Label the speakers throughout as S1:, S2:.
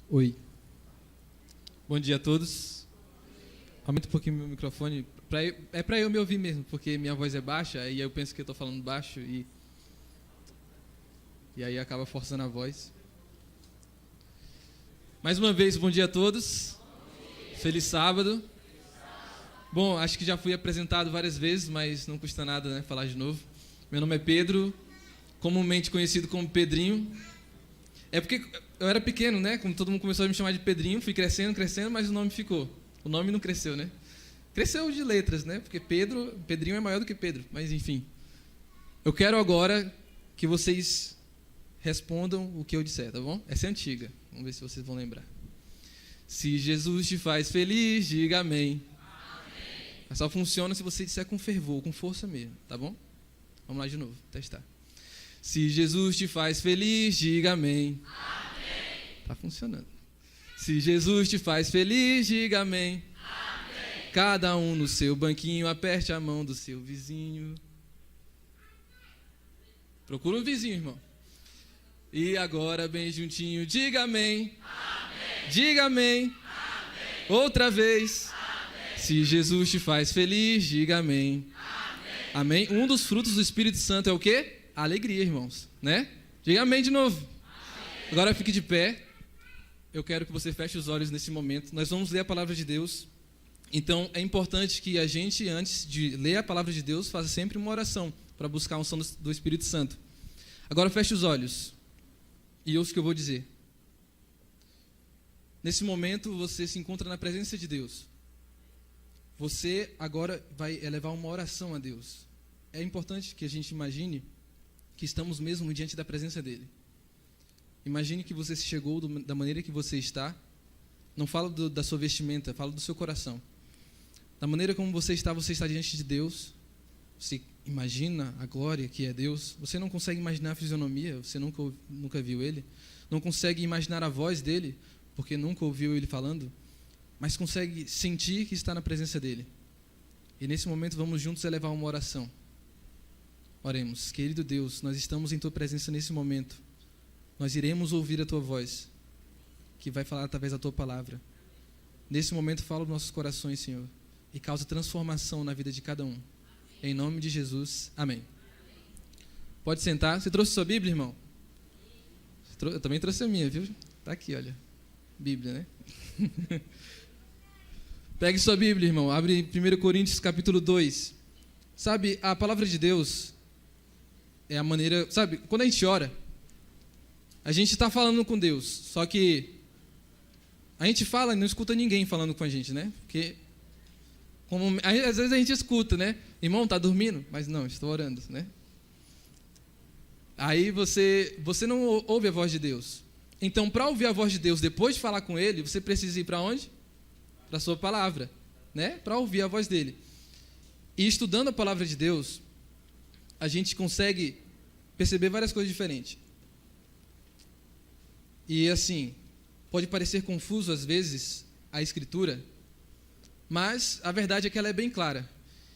S1: Oi. Bom dia a todos. Aumenta um pouquinho meu microfone. É pra eu me ouvir mesmo, porque minha voz é baixa e eu penso que eu tô falando baixo e aí acaba forçando a voz. Mais uma vez, bom dia a todos. Feliz sábado. Bom, acho que já fui apresentado várias vezes, mas não custa nada, né, falar de novo. Meu nome é Pedro, comumente conhecido como Pedrinho. É porque eu era pequeno, né? Como todo mundo começou a me chamar de Pedrinho, fui crescendo, mas o nome ficou. O nome não cresceu, né? Cresceu de letras, né? Porque Pedrinho é maior do que Pedro, mas enfim. Eu quero agora que vocês respondam o que eu disser, tá bom? Essa é antiga. Vamos ver se vocês vão lembrar. Se Jesus te faz feliz, diga amém. Amém. Mas só funciona se você disser com fervor, com força mesmo, tá bom? Vamos lá de novo, testar. Se Jesus te faz feliz, diga amém. Amém. Tá funcionando. Se Jesus te faz feliz, diga amém. Amém. Cada um no seu banquinho, aperte a mão do seu vizinho. Procura um vizinho, irmão. E agora, bem juntinho, diga amém. Amém. Diga amém. Amém. Outra vez. Amém. Se Jesus te faz feliz, diga amém. Amém. Amém. Um dos frutos do Espírito Santo é o quê? A alegria, irmãos, né? Diga amém de novo. Amém. Agora fique de pé. Eu quero que você feche os olhos nesse momento. Nós vamos ler a palavra de Deus. Então, é importante que a gente, antes de ler a palavra de Deus, faça sempre uma oração para buscar a unção do Espírito Santo. Agora feche os olhos e ouça o que eu vou dizer. Nesse momento, você se encontra na presença de Deus. Você agora vai elevar uma oração a Deus. É importante que a gente imagine que estamos mesmo diante da presença dele. Imagine que você chegou da maneira que você está. Não fala da sua vestimenta, fala do seu coração. Da maneira como você está diante de Deus. Você imagina a glória que é Deus. Você não consegue imaginar a fisionomia, você nunca viu ele. Não consegue imaginar a voz dele, porque nunca ouviu ele falando. Mas consegue sentir que está na presença dele. E nesse momento vamos juntos elevar uma oração. Oremos. Querido Deus, nós estamos em Tua presença nesse momento. Nós iremos ouvir a Tua voz, que vai falar através da Tua palavra. Nesse momento, fala nos nossos corações, Senhor, e causa transformação na vida de cada um. Em nome de Jesus, amém. Pode sentar. Você trouxe sua Bíblia, irmão? Eu também trouxe a minha, viu? Tá aqui, olha. Bíblia, né? Pegue sua Bíblia, irmão. Abre 1 Coríntios capítulo 2. Sabe, a palavra de Deus é a maneira... Sabe, quando a gente ora, a gente está falando com Deus, só que a gente fala e não escuta ninguém falando com a gente, né? Porque às vezes a gente escuta, né? Irmão, tá dormindo? Mas não, estou orando, né? Aí você não ouve a voz de Deus. Então, para ouvir a voz de Deus, depois de falar com Ele, você precisa ir para onde? Para a sua palavra, né? Para ouvir a voz dele. E estudando a palavra de Deus, a gente consegue perceber várias coisas diferentes. E assim, pode parecer confuso às vezes a Escritura, mas a verdade é que ela é bem clara.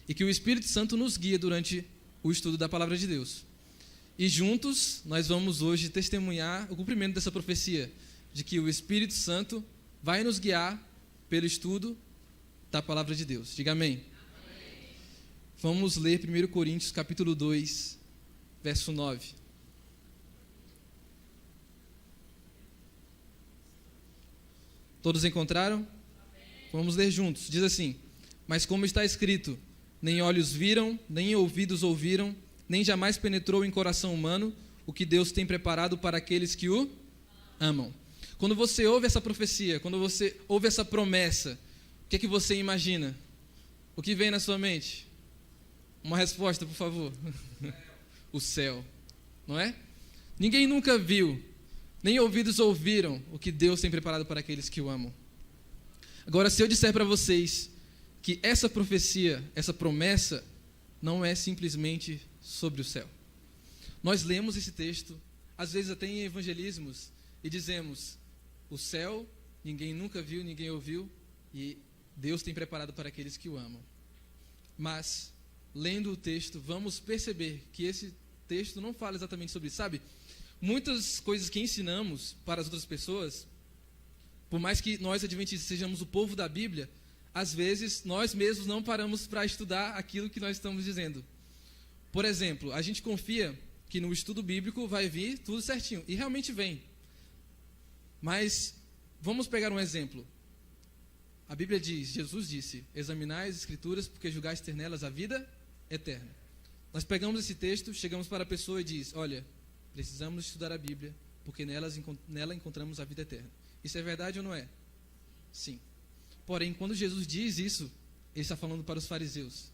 S1: E que o Espírito Santo nos guia durante o estudo da palavra de Deus. E juntos nós vamos hoje testemunhar o cumprimento dessa profecia, de que o Espírito Santo vai nos guiar pelo estudo da palavra de Deus. Diga amém. Vamos ler 1 Coríntios capítulo 2, verso 9. Todos encontraram? Amém. Vamos ler juntos. Diz assim: mas como está escrito, nem olhos viram, nem ouvidos ouviram, nem jamais penetrou em coração humano o que Deus tem preparado para aqueles que o amam. Quando você ouve essa profecia, quando você ouve essa promessa, o que é que você imagina? O que vem na sua mente? Uma resposta, por favor. O céu, não é? Ninguém nunca viu, nem ouvidos ouviram o que Deus tem preparado para aqueles que o amam. Agora, se eu disser para vocês que essa profecia, essa promessa, não é simplesmente sobre o céu. Nós lemos esse texto, às vezes até em evangelismos, e dizemos: o céu, ninguém nunca viu, ninguém ouviu, e Deus tem preparado para aqueles que o amam. Mas, lendo o texto, vamos perceber que esse texto não fala exatamente sobre isso, sabe? Muitas coisas que ensinamos para as outras pessoas, Por mais que nós, adventistas, sejamos o povo da Bíblia, às vezes nós mesmos não paramos para estudar aquilo que nós estamos dizendo. Por exemplo, a gente confia que no estudo bíblico vai vir tudo certinho, e realmente vem. Mas vamos pegar um exemplo. A Bíblia diz, Jesus disse, examinai as Escrituras porque julgais ter nelas a vida eterna. Nós pegamos esse texto, chegamos para a pessoa e diz, olha, precisamos estudar a Bíblia porque nela encontramos a vida eterna. Isso é verdade ou não é? Sim. Porém, quando Jesus diz isso, ele está falando para os fariseus.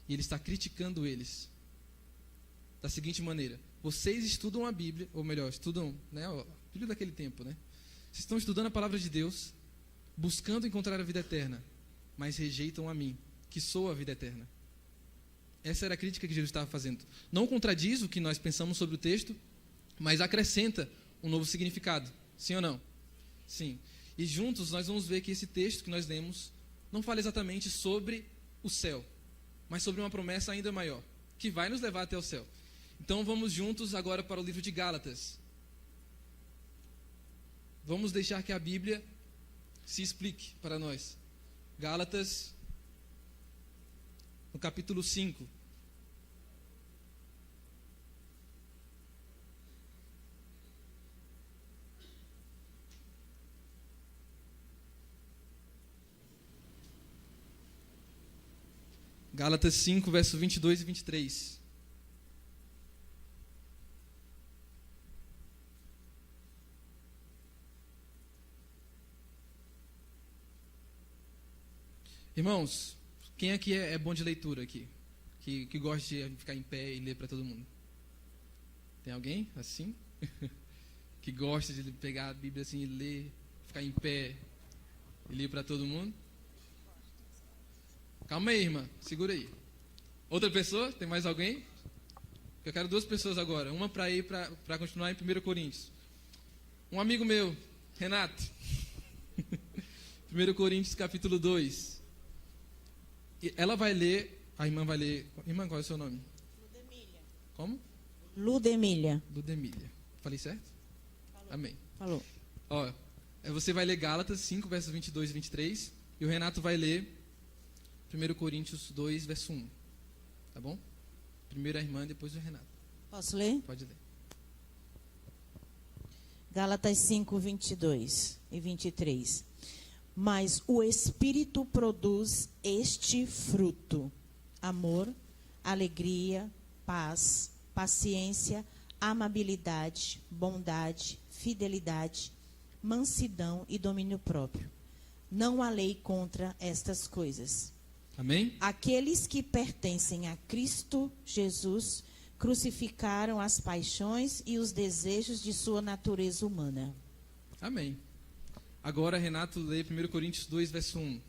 S1: E ele está criticando eles. Da seguinte maneira, vocês estudam a Bíblia, ou melhor, estudam, né, a Bíblia daquele tempo, né? Vocês estão estudando a palavra de Deus, buscando encontrar a vida eterna, mas rejeitam a mim, que sou a vida eterna. Essa era a crítica que Jesus estava fazendo. Não contradiz o que nós pensamos sobre o texto, mas acrescenta um novo significado. Sim ou não? Sim. E juntos nós vamos ver que esse texto que nós lemos não fala exatamente sobre o céu, mas sobre uma promessa ainda maior, que vai nos levar até o céu. Então vamos juntos agora para o livro de Gálatas. Vamos deixar que a Bíblia se explique para nós. Gálatas, no capítulo 5. Gálatas 5, versos 22 e 23. Irmãos, quem aqui é bom de leitura aqui? Que gosta de ficar em pé e ler para todo mundo? Tem alguém assim? Que gosta de pegar a Bíblia assim e ler, ficar em pé e ler para todo mundo? Calma aí, irmã, segura aí. Outra pessoa? Tem mais alguém? Eu quero 2 pessoas agora. Uma para ir para continuar em 1 Coríntios. Um amigo meu, Renato. 1 Coríntios capítulo 2. Ela vai ler, a irmã vai ler. Irmã, qual é o seu nome?
S2: Ludemília.
S1: Como?
S2: Ludemília.
S1: Ludemília. Falei certo?
S2: Falou.
S1: Amém.
S2: Falou.
S1: Ó, você vai ler Gálatas 5, versos 22 e 23. E o Renato vai ler 1 Coríntios 2, verso 1. Tá bom? Primeiro a irmã, depois o Renato.
S2: Posso ler?
S1: Pode ler.
S2: Gálatas 5, 22 e 23. Mas o Espírito produz este fruto: amor, alegria, paz, paciência, amabilidade, bondade, fidelidade, mansidão e domínio próprio. Não há lei contra estas coisas.
S1: Amém?
S2: Aqueles que pertencem a Cristo Jesus crucificaram as paixões e os desejos de sua natureza humana.
S1: Amém. Agora Renato lê 1 Coríntios 2, verso 1.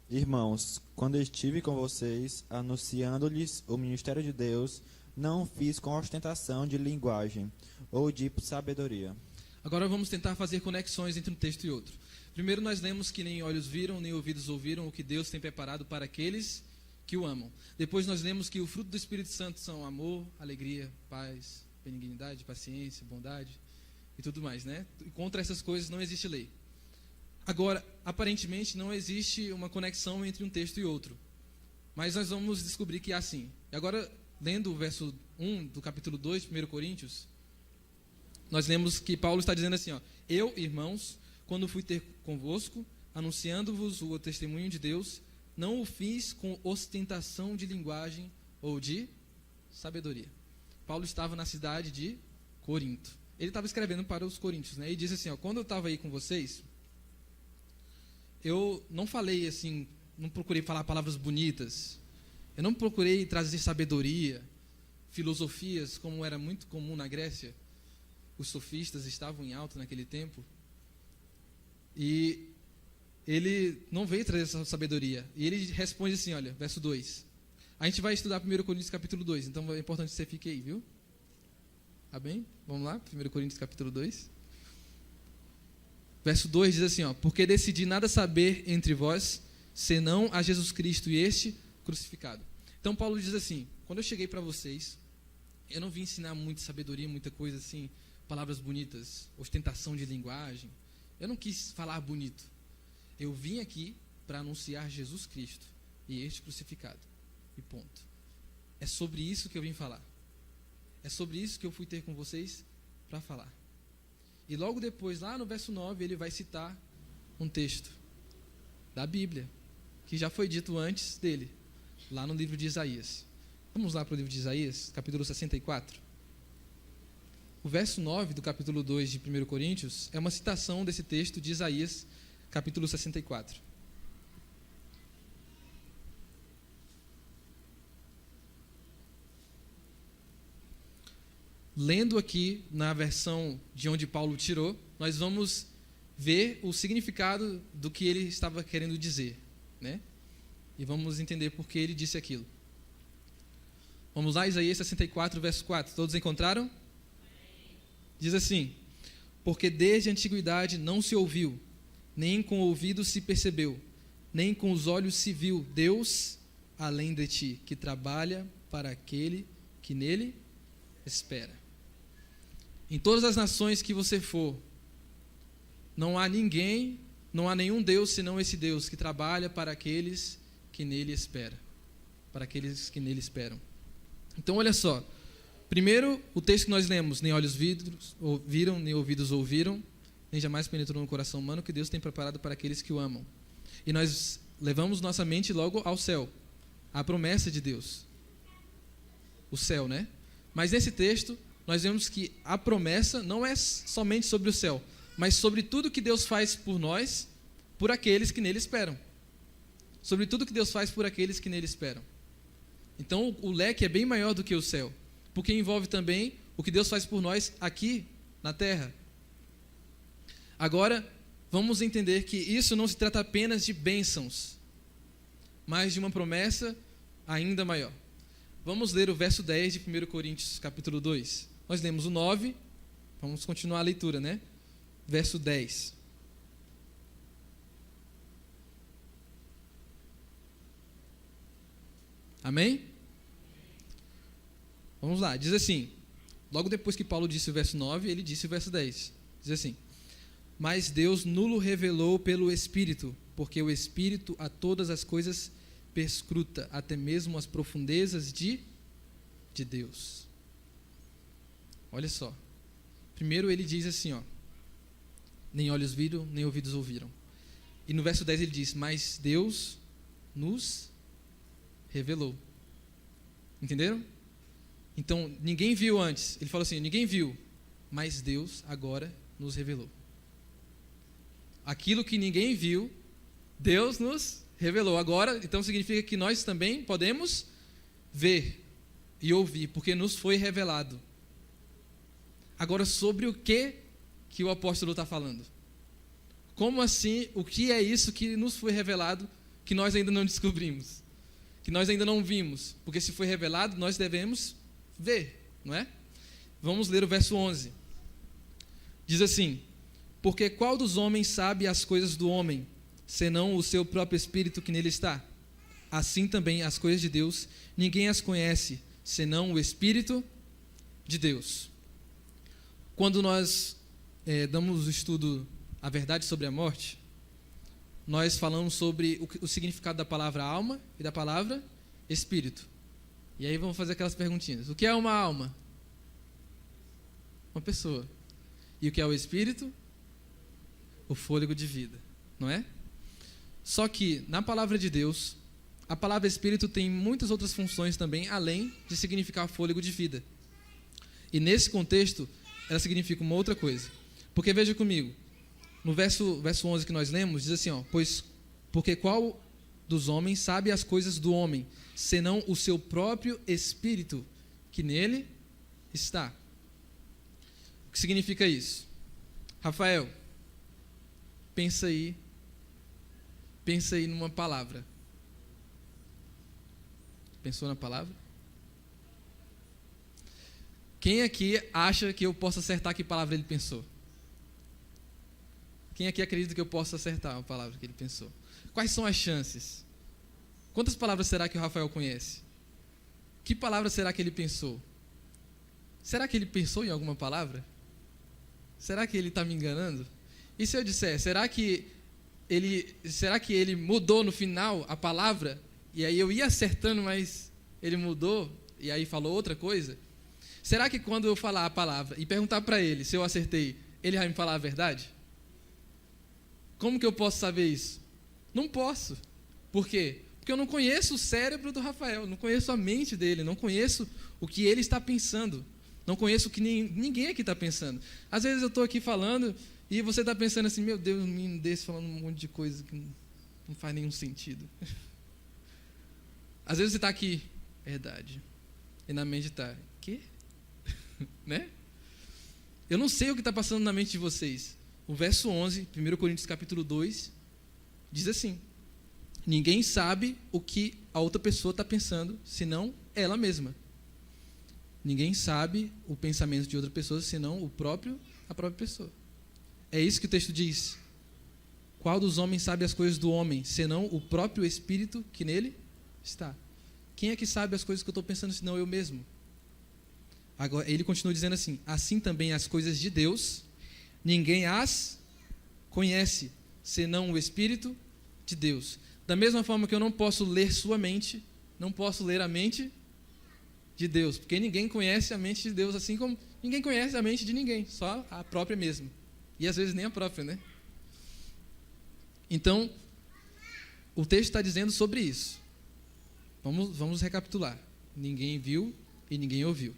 S3: Irmãos, quando estive com vocês, anunciando-lhes o ministério de Deus, não fiz com ostentação de linguagem ou de sabedoria.
S1: Agora vamos tentar fazer conexões entre um texto e outro. Primeiro nós lemos que nem olhos viram, nem ouvidos ouviram o que Deus tem preparado para aqueles que o amam. Depois nós lemos que o fruto do Espírito Santo são amor, alegria, paz, benignidade, paciência, bondade e tudo mais, né? E contra essas coisas não existe lei. Agora, aparentemente não existe uma conexão entre um texto e outro. Mas nós vamos descobrir que é assim. E agora, lendo o verso 1 do capítulo 2 de 1 Coríntios, nós lemos que Paulo está dizendo assim, ó: eu, irmãos, quando fui ter convosco, anunciando-vos o testemunho de Deus, não o fiz com ostentação de linguagem ou de sabedoria. Paulo estava na cidade de Corinto. Ele estava escrevendo para os coríntios, né? E diz assim, ó: quando eu estava aí com vocês, eu não falei assim, não procurei falar palavras bonitas, eu não procurei trazer sabedoria, filosofias, como era muito comum na Grécia. Os sofistas estavam em alta naquele tempo. E ele não veio trazer essa sabedoria. E ele responde assim, olha, verso 2. A gente vai estudar 1 Coríntios capítulo 2, então é importante que você fique aí, viu? Tá bem? Vamos lá, 1 Coríntios capítulo 2. Verso 2 diz assim, ó: porque decidi nada saber entre vós, senão a Jesus Cristo e este crucificado. Então Paulo diz assim: quando eu cheguei para vocês, eu não vim ensinar muita sabedoria, muita coisa assim, palavras bonitas, ostentação de linguagem. Eu não quis falar bonito. Eu vim aqui para anunciar Jesus Cristo e este crucificado. E ponto. É sobre isso que eu vim falar. É sobre isso que eu fui ter com vocês para falar. E logo depois, lá no verso 9, ele vai citar um texto da Bíblia, que já foi dito antes dele, lá no livro de Isaías. Vamos lá para o livro de Isaías, capítulo 64. O verso 9 do capítulo 2 de 1 Coríntios é uma citação desse texto de Isaías, capítulo 64. Lendo aqui na versão de onde Paulo tirou, nós vamos ver o significado do que ele estava querendo dizer, né? E vamos entender por que ele disse aquilo. Vamos lá, Isaías 64, verso 4. Todos encontraram? Diz assim: porque desde a antiguidade não se ouviu, nem com o ouvido se percebeu, nem com os olhos se viu Deus além de ti, que trabalha para aquele que nele espera. Em todas as nações que você for, não há ninguém, não há nenhum Deus senão esse Deus que trabalha para aqueles que nele esperam. Para aqueles que nele esperam. Então, olha só. Primeiro, o texto que nós lemos: nem olhos viram, nem ouvidos ouviram, nem jamais penetrou no coração humano, que Deus tem preparado para aqueles que o amam. E nós levamos nossa mente logo ao céu, à promessa de Deus. O céu, né? Mas nesse texto, nós vemos que a promessa não é somente sobre o céu, mas sobre tudo que Deus faz por nós, por aqueles que nele esperam. Sobre tudo que Deus faz por aqueles que nele esperam. Então, o leque é bem maior do que o céu, porque envolve também o que Deus faz por nós aqui na terra. Agora, vamos entender que isso não se trata apenas de bênçãos, mas de uma promessa ainda maior. Vamos ler o verso 10 de 1 Coríntios, capítulo 2. Nós lemos o 9, vamos continuar a leitura, né? Verso 10. Amém? Vamos lá, diz assim, logo depois que Paulo disse o verso 9, ele disse o verso 10. Diz assim: mas Deus nulo revelou pelo Espírito, porque o Espírito a todas as coisas perscruta, até mesmo as profundezas de Deus. Olha só. Primeiro ele diz assim, ó: nem olhos viram, nem ouvidos ouviram. E no verso 10 ele diz: mas Deus nos revelou. Entenderam? Então, ninguém viu antes. Ele falou assim: ninguém viu, mas Deus agora nos revelou. Aquilo que ninguém viu, Deus nos revelou. Agora, então significa que nós também podemos ver e ouvir, porque nos foi revelado. Agora, sobre o que o apóstolo está falando? Como assim? O que é isso que nos foi revelado, que nós ainda não descobrimos? Que nós ainda não vimos? Porque se foi revelado, nós devemos ver, não é? Vamos ler o verso 11. Diz assim: porque qual dos homens sabe as coisas do homem, senão o seu próprio espírito que nele está? Assim também as coisas de Deus, ninguém as conhece, senão o Espírito de Deus. Quando nós damos o estudo A Verdade sobre a Morte, nós falamos sobre o significado da palavra alma e da palavra espírito. E aí vamos fazer aquelas perguntinhas. O que é uma alma? Uma pessoa. E o que é o espírito? O fôlego de vida, não é? Só que na palavra de Deus, a palavra espírito tem muitas outras funções também, além de significar fôlego de vida. E nesse contexto, ela significa uma outra coisa. Porque veja comigo, no verso 11 que nós lemos, diz assim, ó: porque qual dos homens sabe as coisas do homem, senão o seu próprio espírito que nele está? O que significa isso? Rafael, pensa aí numa palavra. Pensou na palavra? Quem aqui acha que eu posso acertar que palavra ele pensou? Quem aqui acredita que eu posso acertar a palavra que ele pensou? Quais são as chances? Quantas palavras será que o Rafael conhece? Que palavra será que ele pensou? Será que ele pensou em alguma palavra? Será que ele está me enganando? E se eu disser, será que ele mudou no final a palavra? E aí eu ia acertando, mas ele mudou e aí falou outra coisa? Será que quando eu falar a palavra e perguntar para ele se eu acertei, ele vai me falar a verdade? Como que eu posso saber isso? Não posso. Por quê? Porque eu não conheço o cérebro do Rafael, não conheço a mente dele, não conheço o que ele está pensando, não conheço o que ninguém aqui está pensando. Às vezes eu estou aqui falando e você está pensando assim, meu Deus, um menino desse falando um monte de coisa que não faz nenhum sentido. Às vezes você está aqui, verdade, e na mente está, quê? Né? Eu não sei o que está passando na mente de vocês. O verso 11, 1 Coríntios capítulo 2, diz assim: ninguém sabe o que a outra pessoa está pensando, senão ela mesma. Ninguém sabe o pensamento de outra pessoa, senão a própria pessoa. É isso que o texto diz. Qual dos homens sabe as coisas do homem, senão o próprio Espírito que nele está? Quem é que sabe as coisas que eu estou pensando, senão eu mesmo? Agora, ele continua dizendo assim: assim também as coisas de Deus, ninguém as conhece, senão o Espírito de Deus. Da mesma forma que eu não posso ler sua mente, não posso ler a mente de Deus, porque ninguém conhece a mente de Deus, assim como ninguém conhece a mente de ninguém, só a própria mesmo. E às vezes nem a própria, né? Então, o texto está dizendo sobre isso. Vamos recapitular. Ninguém viu e ninguém ouviu.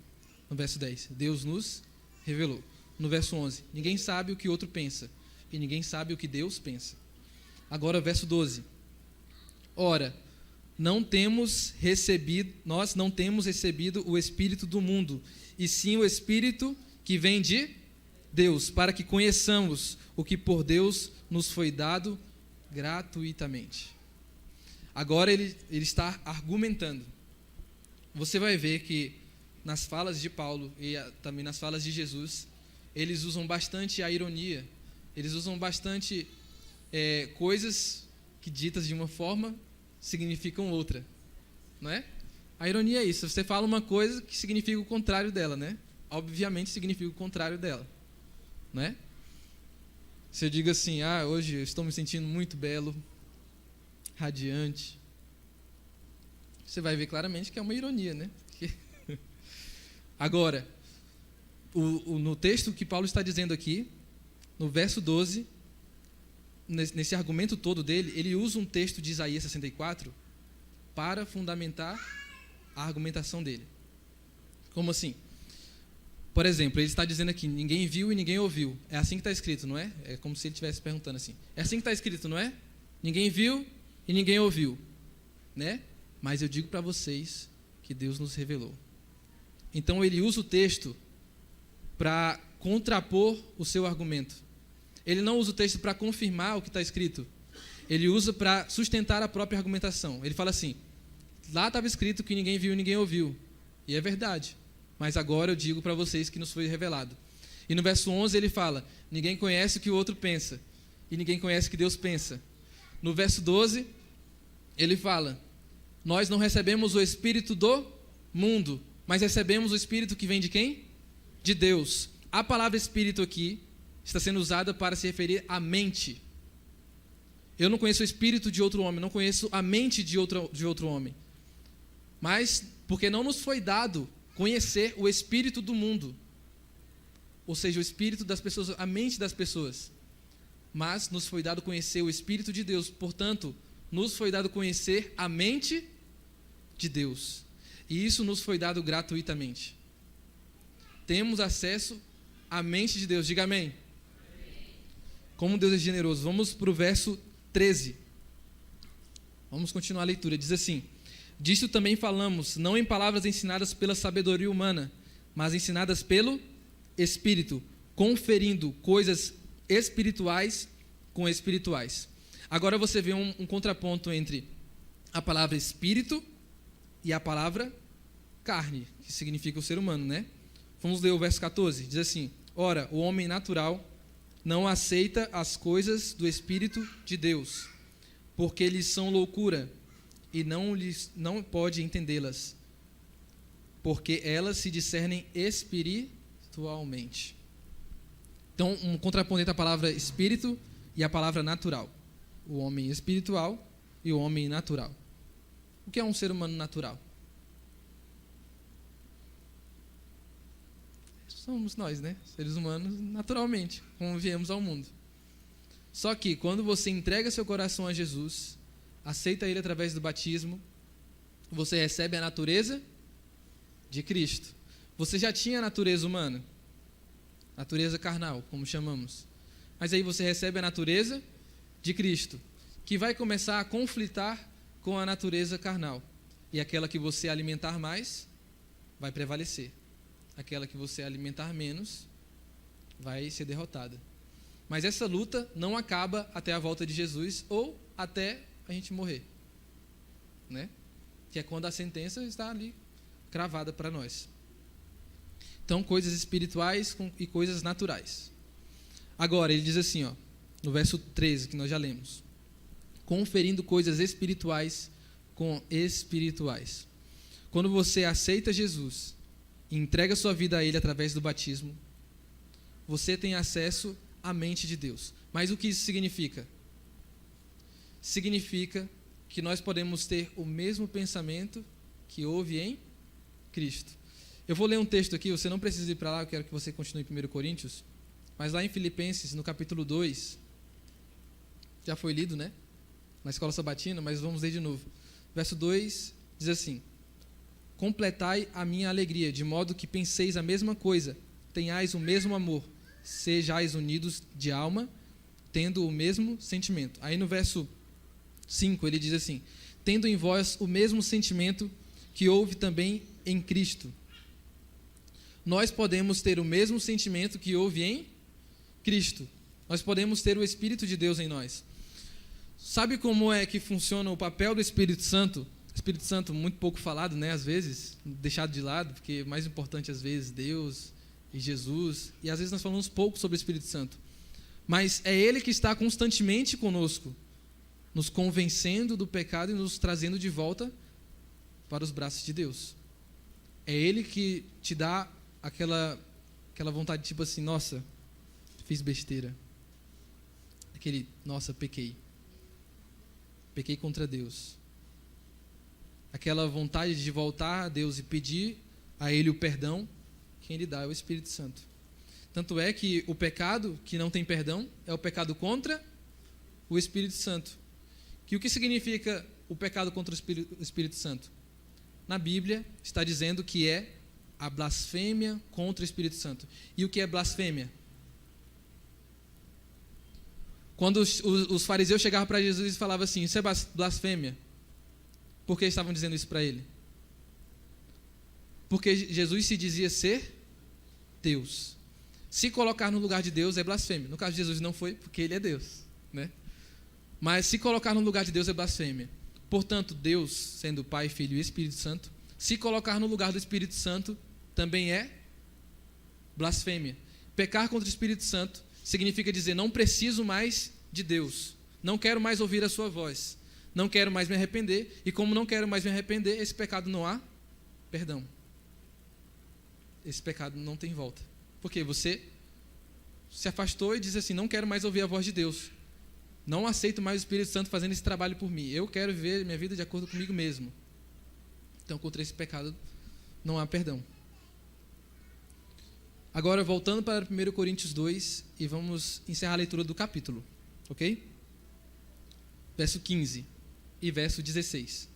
S1: No verso 10, Deus nos revelou. No verso 11, ninguém sabe o que outro pensa, e ninguém sabe o que Deus pensa. Agora, verso 12. Ora, nós não temos recebido o Espírito do mundo, e sim o Espírito que vem de Deus, para que conheçamos o que por Deus nos foi dado gratuitamente. Agora ele está argumentando. Você vai ver que nas falas de Paulo e também nas falas de Jesus, eles usam bastante a ironia, eles usam bastante coisas que ditas de uma forma significam outra, não é? A ironia é isso, você fala uma coisa que significa o contrário dela, né? Obviamente significa o contrário dela, não é? Se eu digo assim, hoje eu estou me sentindo muito belo, radiante, você vai ver claramente que é uma ironia, né? Agora, no texto que Paulo está dizendo aqui, no verso 12, nesse argumento todo dele, ele usa um texto de Isaías 64 para fundamentar a argumentação dele. Como assim? Por exemplo, ele está dizendo aqui, ninguém viu e ninguém ouviu. É assim que está escrito, não é? É como se ele estivesse perguntando assim. É assim que está escrito, não é? Ninguém viu e ninguém ouviu, né? Mas eu digo para vocês que Deus nos revelou. Então ele usa o texto para contrapor o seu argumento. Ele não usa o texto para confirmar o que está escrito. Ele usa para sustentar a própria argumentação. Ele fala assim, lá estava escrito que ninguém viu e ninguém ouviu. E é verdade. Mas agora eu digo para vocês que nos foi revelado. E no verso 11 ele fala, ninguém conhece o que o outro pensa. E ninguém conhece o que Deus pensa. No verso 12, ele fala, nós não recebemos o Espírito do mundo, mas recebemos o Espírito que vem de quem? De Deus. A palavra Espírito aqui está sendo usada para se referir à mente. Eu não conheço o espírito de outro homem, não conheço a mente de outro homem. Mas, porque não nos foi dado conhecer o espírito do mundo, ou seja, o espírito das pessoas, a mente das pessoas. Mas nos foi dado conhecer o Espírito de Deus, portanto, nos foi dado conhecer a mente de Deus. E isso nos foi dado gratuitamente. Temos acesso à mente de Deus. Diga amém. Como Deus é generoso. Vamos para o verso 13. Vamos continuar a leitura. Diz assim, disto também falamos, não em palavras ensinadas pela sabedoria humana, mas ensinadas pelo Espírito, conferindo coisas espirituais com espirituais. Agora você vê um contraponto entre a palavra Espírito e a palavra carne, que significa o ser humano, né? Vamos ler o verso 14. Diz assim, ora, o homem natural não aceita as coisas do Espírito de Deus, porque lhes são loucura, e não pode entendê-las, porque elas se discernem espiritualmente. Então, um contraponto entre a palavra espírito e a palavra natural. O homem espiritual e o homem natural. O que é um ser humano natural? Somos nós, né? Seres humanos, naturalmente, como viemos ao mundo. Só que, quando você entrega seu coração a Jesus, aceita Ele através do batismo, você recebe a natureza de Cristo. Você já tinha a natureza humana, natureza carnal, como chamamos. Mas aí você recebe a natureza de Cristo, que vai começar a conflitar com a natureza carnal. E aquela que você alimentar mais, vai prevalecer. Aquela que você alimentar menos, vai ser derrotada. Mas essa luta não acaba até a volta de Jesus ou até a gente morrer, né? Que é quando a sentença está ali cravada para nós. Então, coisas espirituais e coisas naturais. Agora, ele diz assim, ó, no verso 13, que nós já lemos: conferindo coisas espirituais com espirituais. Quando você aceita Jesus e entrega sua vida a Ele através do batismo, você tem acesso à mente de Deus. Mas o que isso significa? Significa que nós podemos ter o mesmo pensamento que houve em Cristo. Eu vou ler um texto aqui, você não precisa ir para lá, eu quero que você continue em 1 Coríntios, mas lá em Filipenses, no capítulo 2, já foi lido, né? Na escola sabatina, mas vamos ler de novo. Verso 2 diz assim: completai a minha alegria, de modo que penseis a mesma coisa, tenhais o mesmo amor, sejais unidos de alma, tendo o mesmo sentimento. Aí no verso 5 ele diz assim: tendo em vós o mesmo sentimento que houve também em Cristo. Nós podemos ter o mesmo sentimento que houve em Cristo. Nós podemos ter o Espírito de Deus em nós. Sabe como é que funciona o papel do Espírito Santo? Espírito Santo muito pouco falado, né, às vezes, deixado de lado, porque é mais importante às vezes Deus e Jesus, e às vezes nós falamos pouco sobre o Espírito Santo. Mas é Ele que está constantemente conosco, nos convencendo do pecado e nos trazendo de volta para os braços de Deus. É Ele que te dá aquela vontade, tipo assim, nossa, fiz besteira. Aquele, nossa, pequei contra Deus. Aquela vontade de voltar a Deus e pedir a Ele o perdão, quem lhe dá é o Espírito Santo. Tanto é que o pecado que não tem perdão é o pecado contra o Espírito Santo. Que o que significa o pecado contra o Espírito Santo? Na Bíblia está dizendo que é a blasfêmia contra o Espírito Santo. E o que é blasfêmia? Quando os fariseus chegavam para Jesus e falavam assim, isso é blasfêmia. Por que estavam dizendo isso para ele? Porque Jesus se dizia ser Deus. Se colocar no lugar de Deus é blasfêmia. No caso de Jesus não foi, porque ele é Deus, né? Mas se colocar no lugar de Deus é blasfêmia. Portanto, Deus, sendo Pai, Filho e Espírito Santo, se colocar no lugar do Espírito Santo também é blasfêmia. Pecar contra o Espírito Santo significa dizer, não preciso mais de Deus. Não quero mais ouvir a sua voz. Não quero mais me arrepender. E como não quero mais me arrepender, esse pecado não há perdão. Esse pecado não tem volta. Porque você se afastou e diz assim, não quero mais ouvir a voz de Deus. Não aceito mais o Espírito Santo fazendo esse trabalho por mim. Eu quero viver minha vida de acordo comigo mesmo. Então, contra esse pecado, não há perdão. Agora, voltando para 1 Coríntios 2, e vamos encerrar a leitura do capítulo, ok? Verso 15 e verso 16.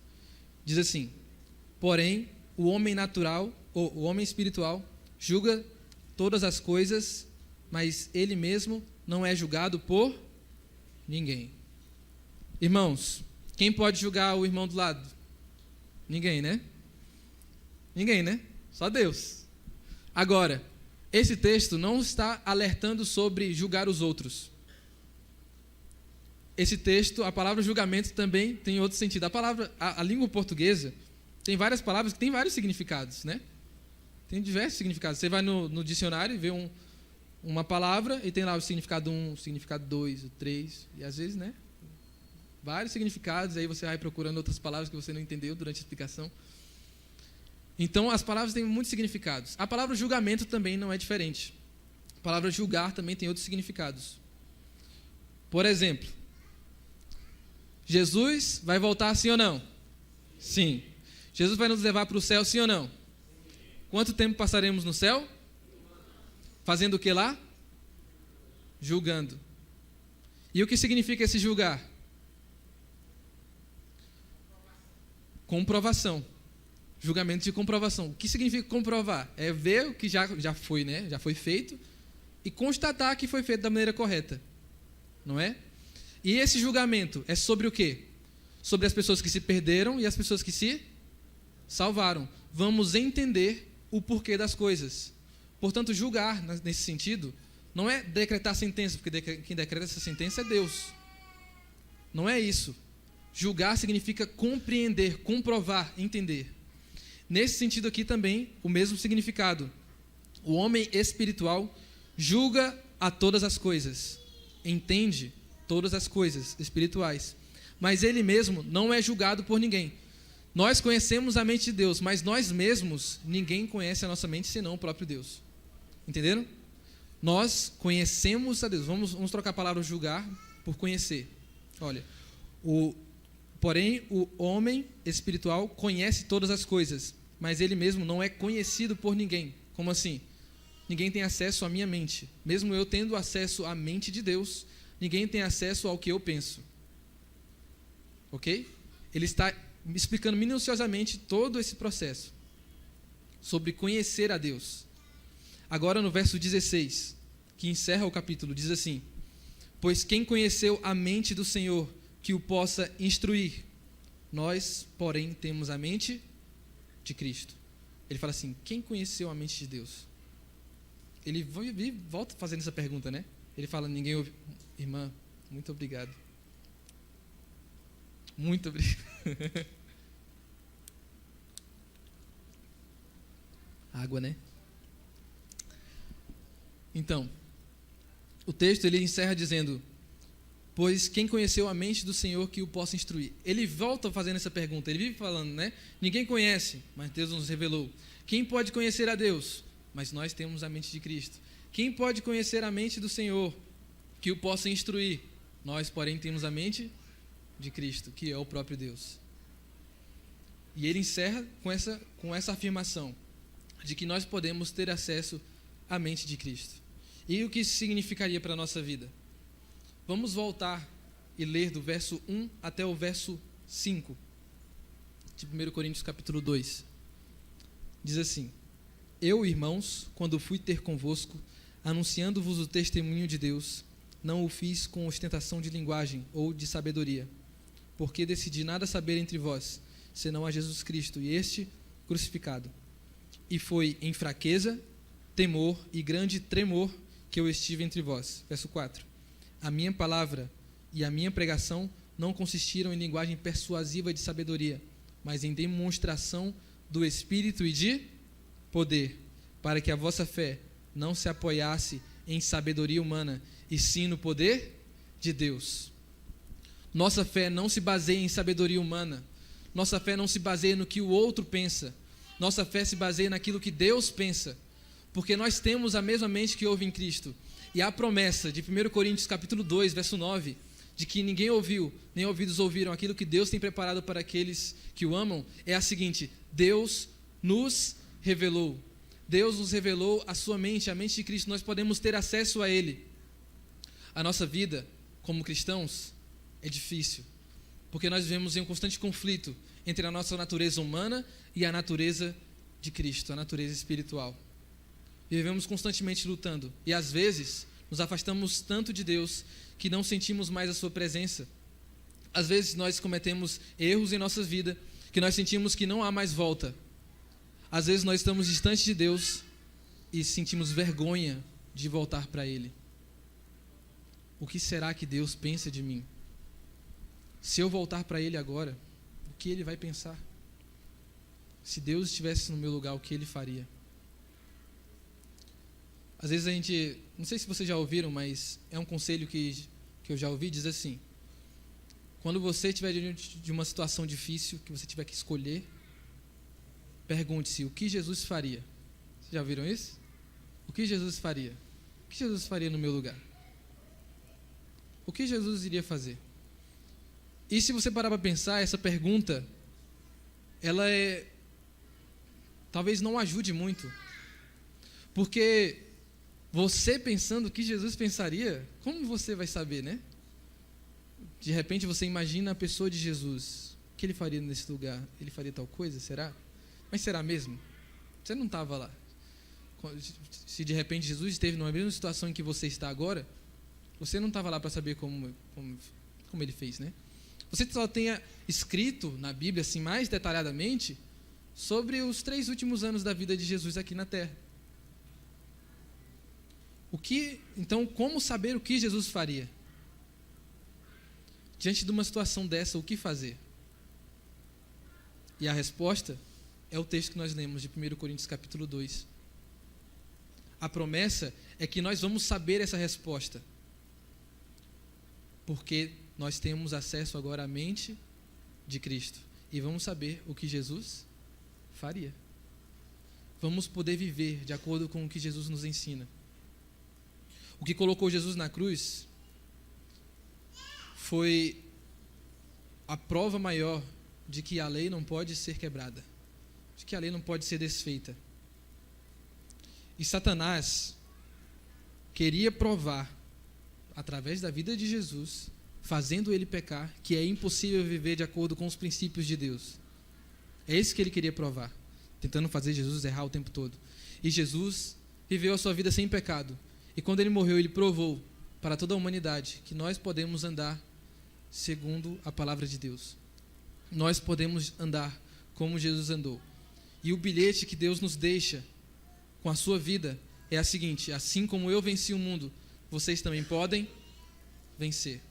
S1: Diz assim, porém, o homem natural, ou o homem espiritual, julga todas as coisas, mas ele mesmo não é julgado por ninguém. Irmãos, quem pode julgar o irmão do lado? Ninguém, né? Ninguém, né? Só Deus. Agora, esse texto não está alertando sobre julgar os outros. Esse texto, a palavra julgamento também tem outro sentido. A língua portuguesa tem várias palavras que têm vários significados, né? Tem diversos significados. Você vai no dicionário e vê uma palavra e tem lá o significado 1, o significado 2, o 3, e às vezes, né? Vários significados, aí você vai procurando outras palavras que você não entendeu durante a explicação. Então, as palavras têm muitos significados. A palavra julgamento também não é diferente. A palavra julgar também tem outros significados. Por exemplo, Jesus vai voltar sim ou não? Sim. Jesus vai nos levar para o céu sim ou não? Quanto tempo passaremos no céu? Fazendo o que lá? Julgando. E o que significa esse julgar? Comprovação. Julgamento de comprovação. O que significa comprovar? É ver o que já foi, né? Já foi feito e constatar que foi feito da maneira correta. Não é? E esse julgamento é sobre o quê? Sobre as pessoas que se perderam e as pessoas que se salvaram. Vamos entender o porquê das coisas. Portanto, julgar, nesse sentido, não é decretar sentença, porque quem decreta essa sentença é Deus. Não é isso. Julgar significa compreender, comprovar, entender. Nesse sentido aqui também, o mesmo significado. O homem espiritual julga a todas as coisas, entende todas as coisas espirituais, mas ele mesmo não é julgado por ninguém. Nós conhecemos a mente de Deus, mas nós mesmos, ninguém conhece a nossa mente senão o próprio Deus. Entenderam? Nós conhecemos a Deus. Vamos trocar a palavra julgar por conhecer. Olha, porém, o homem espiritual conhece todas as coisas, mas ele mesmo não é conhecido por ninguém. Como assim? Ninguém tem acesso à minha mente. Mesmo eu tendo acesso à mente de Deus, ninguém tem acesso ao que eu penso. Ok? Ele está me explicando minuciosamente todo esse processo sobre conhecer a Deus. Agora no verso 16, que encerra o capítulo, diz assim: pois quem conheceu a mente do Senhor que o possa instruir? Nós, porém, temos a mente de Cristo. Ele fala assim: quem conheceu a mente de Deus? Ele volta fazendo essa pergunta, né? Ele fala: ninguém ouviu. Irmã, muito obrigado. Muito obrigado. Água, né? Então, o texto ele encerra dizendo: pois quem conheceu a mente do Senhor que o possa instruir? Ele volta fazendo essa pergunta, ele vive falando, né? Ninguém conhece, mas Deus nos revelou. Quem pode conhecer a Deus? Mas nós temos a mente de Cristo. Quem pode conhecer a mente do Senhor que o possa instruir? Nós, porém, temos a mente de Cristo, que é o próprio Deus. E ele encerra com essa afirmação de que nós podemos ter acesso à mente de Cristo. E o que isso significaria para a nossa vida? Vamos voltar e ler do verso 1 até o verso 5 de 1 Coríntios capítulo 2. Diz assim: eu, irmãos, quando fui ter convosco, anunciando-vos o testemunho de Deus, não o fiz com ostentação de linguagem ou de sabedoria, porque decidi nada saber entre vós, senão a Jesus Cristo e este crucificado. E foi em fraqueza, temor e grande tremor que eu estive entre vós. Verso 4. A minha palavra e a minha pregação não consistiram em linguagem persuasiva de sabedoria, mas em demonstração do Espírito e de poder, para que a vossa fé não se apoiasse em sabedoria humana, e sim no poder de Deus. Nossa fé não se baseia em sabedoria humana. Nossa fé não se baseia no que o outro pensa. Nossa fé se baseia naquilo que Deus pensa, porque nós temos a mesma mente que houve em Cristo. E a promessa de 1 Coríntios capítulo 2, verso 9, de que ninguém ouviu, nem ouvidos ouviram aquilo que Deus tem preparado para aqueles que o amam, é a seguinte: Deus nos revelou. Deus nos revelou a sua mente, a mente de Cristo. Nós podemos ter acesso a Ele. A nossa vida, como cristãos, é difícil, porque nós vivemos em um constante conflito entre a nossa natureza humana e a natureza de Cristo, a natureza espiritual. E vivemos constantemente lutando. E às vezes nos afastamos tanto de Deus que não sentimos mais a sua presença. Às vezes nós cometemos erros em nossa vida que nós sentimos que não há mais volta. Às vezes nós estamos distantes de Deus e sentimos vergonha de voltar para Ele. O que será que Deus pensa de mim? Se eu voltar para Ele agora, o que Ele vai pensar? Se Deus estivesse no meu lugar, o que Ele faria? Às vezes a gente, não sei se vocês já ouviram, mas é um conselho que eu já ouvi, diz assim: quando você estiver diante de uma situação difícil, que você tiver que escolher, pergunte-se: o que Jesus faria? Vocês já ouviram isso? O que Jesus faria? O que Jesus faria no meu lugar? O que Jesus iria fazer? E se você parar para pensar, essa pergunta, ela talvez não ajude muito. Porque você pensando o que Jesus pensaria, como você vai saber, né? De repente você imagina a pessoa de Jesus. O que ele faria nesse lugar? Ele faria tal coisa? Será? Mas será mesmo? Você não estava lá. Se de repente Jesus esteve numa mesma situação em que você está agora, você não estava lá para saber como ele fez, né? Você só tenha escrito na Bíblia, assim, mais detalhadamente, sobre os 3 últimos anos da vida de Jesus aqui na Terra. Então, como saber o que Jesus faria? Diante de uma situação dessa, o que fazer? E a resposta é o texto que nós lemos de 1 Coríntios capítulo 2. A promessa é que nós vamos saber essa resposta, porque nós temos acesso agora à mente de Cristo e vamos saber o que Jesus faria. Vamos poder viver de acordo com o que Jesus nos ensina. O que colocou Jesus na cruz foi a prova maior de que a lei não pode ser quebrada, de que a lei não pode ser desfeita. E Satanás queria provar, através da vida de Jesus, fazendo ele pecar, que é impossível viver de acordo com os princípios de Deus. É isso que ele queria provar, tentando fazer Jesus errar o tempo todo. E Jesus viveu a sua vida sem pecado. E quando ele morreu, ele provou para toda a humanidade que nós podemos andar segundo a palavra de Deus. Nós podemos andar como Jesus andou. E o bilhete que Deus nos deixa com a sua vida é a seguinte: assim como eu venci o mundo, vocês também podem vencer.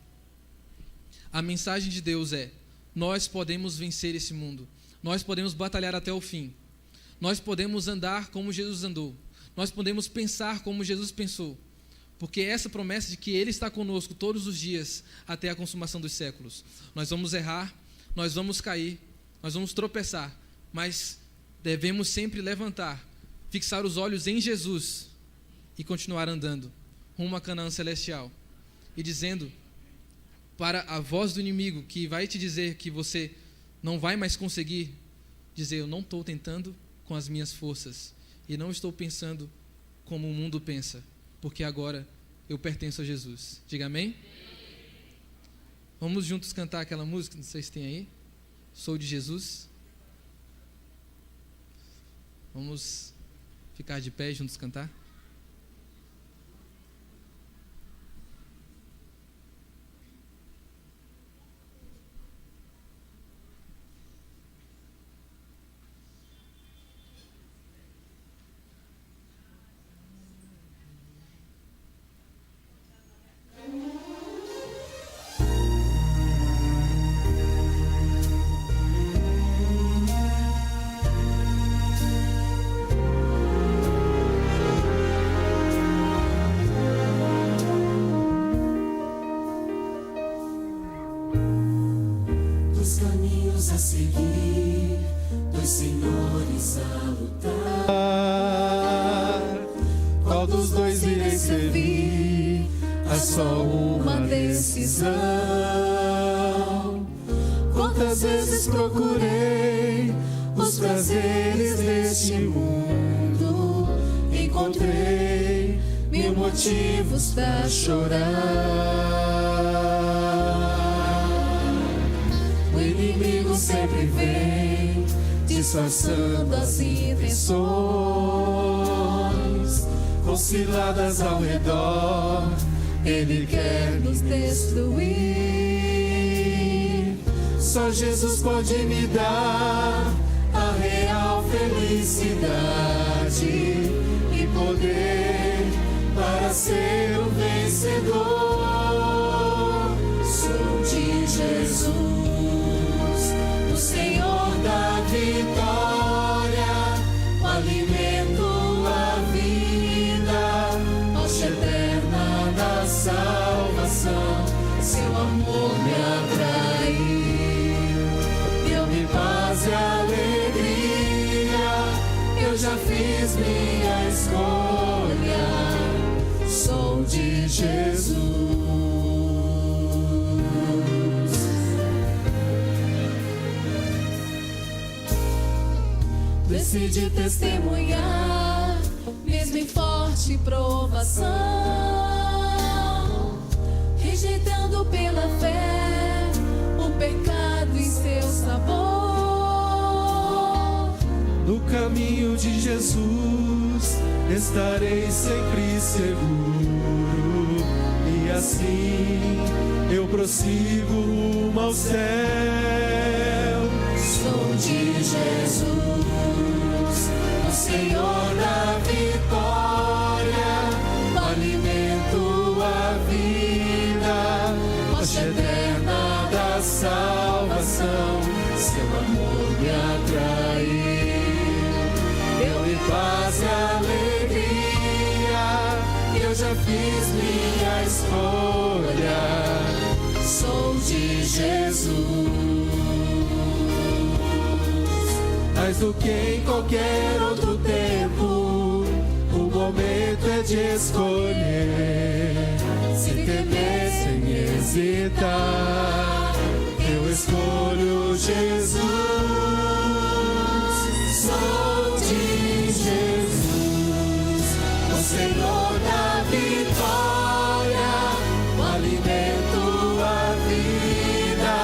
S1: A mensagem de Deus é: nós podemos vencer esse mundo. Nós podemos batalhar até o fim. Nós podemos andar como Jesus andou. Nós podemos pensar como Jesus pensou. Porque essa promessa de que Ele está conosco todos os dias até a consumação dos séculos. Nós vamos errar, nós vamos cair, nós vamos tropeçar, mas devemos sempre levantar, fixar os olhos em Jesus e continuar andando rumo a Canaã celestial. E dizendo para a voz do inimigo que vai te dizer que você não vai mais conseguir, dizer: eu não estou tentando com as minhas forças e não estou pensando como o mundo pensa, porque agora eu pertenço a Jesus. Diga amém? Vamos juntos cantar aquela música, não sei se tem aí. Sou de Jesus. Vamos ficar de pé e juntos cantar.
S4: A seguir, dois senhores a lutar. Qual dos dois irei servir? Há só uma decisão. Quantas vezes procurei os prazeres deste mundo, encontrei 1000 motivos para chorar. O inimigo sempre vem disfarçando as intenções, com ciladas ao redor, ele quer nos destruir. Só Jesus pode me dar a real felicidade e poder para ser um vencedor. Sou de Jesus, o Senhor da vitória, o alimento, a vida, rocha eterna da salvação. Seu amor me atraiu, deu-me paz e alegria. Eu já fiz minha escolha, sou decide testemunhar, mesmo em forte provação, rejeitando pela fé o pecado e seu sabor.
S5: No caminho de Jesus estarei sempre seguro, e assim eu prossigo rumo ao céu.
S4: Sou de Jesus, o Senhor da vitória, o alimento, a vida, rocha eterna da salvação. Seu amor me atraiu, deu-me paz e alegria. Eu já fiz minha escolha, sou de Jesus.
S5: Mais do que em qualquer outro tempo, o momento é de escolher. Sem temer, sem hesitar, eu escolho Jesus.
S4: Sou de Jesus, o Senhor da vitória, o alimento, a vida,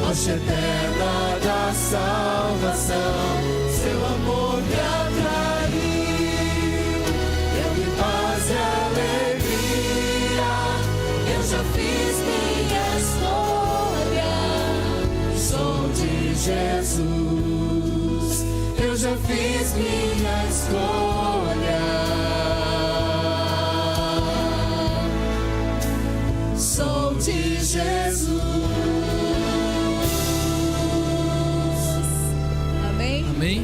S4: rocha eterna da salvação. Seu amor me atraiu, deu-me paz e alegria. Eu já fiz minha escolha, sou de Jesus. Eu já fiz minha escolha, sou de Jesus. Amém?
S1: Amém?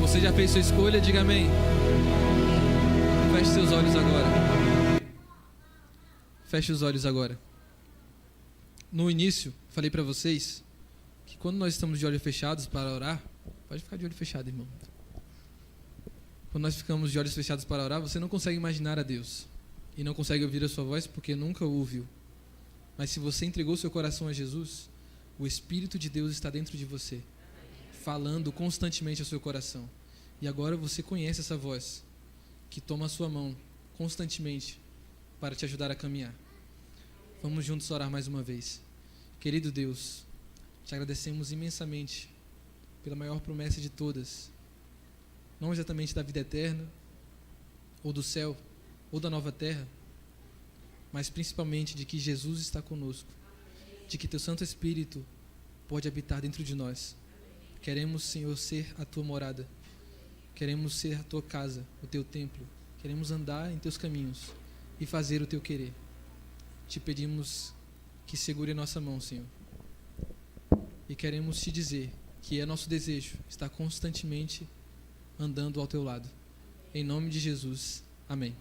S1: Você já fez sua escolha? Diga amém. Feche seus olhos agora. Feche os olhos agora. No início, falei para vocês que quando nós estamos de olhos fechados para orar, pode ficar de olho fechado, irmão. Quando nós ficamos de olhos fechados para orar, você não consegue imaginar a Deus e não consegue ouvir a sua voz porque nunca o ouviu. Mas se você entregou seu coração a Jesus, o Espírito de Deus está dentro de você, falando constantemente ao seu coração. E agora você conhece essa voz que toma a sua mão constantemente para te ajudar a caminhar. Vamos juntos orar mais uma vez. Querido Deus, te agradecemos imensamente pela maior promessa de todas, não exatamente da vida eterna, ou do céu, ou da nova terra, mas principalmente de que Jesus está conosco, de que teu Santo Espírito pode habitar dentro de nós. Queremos, Senhor, ser a tua morada, queremos ser a tua casa, o teu templo, queremos andar em teus caminhos e fazer o teu querer. Te pedimos que segure a nossa mão, Senhor, e queremos te dizer que é nosso desejo estar constantemente andando ao teu lado. Em nome de Jesus, amém.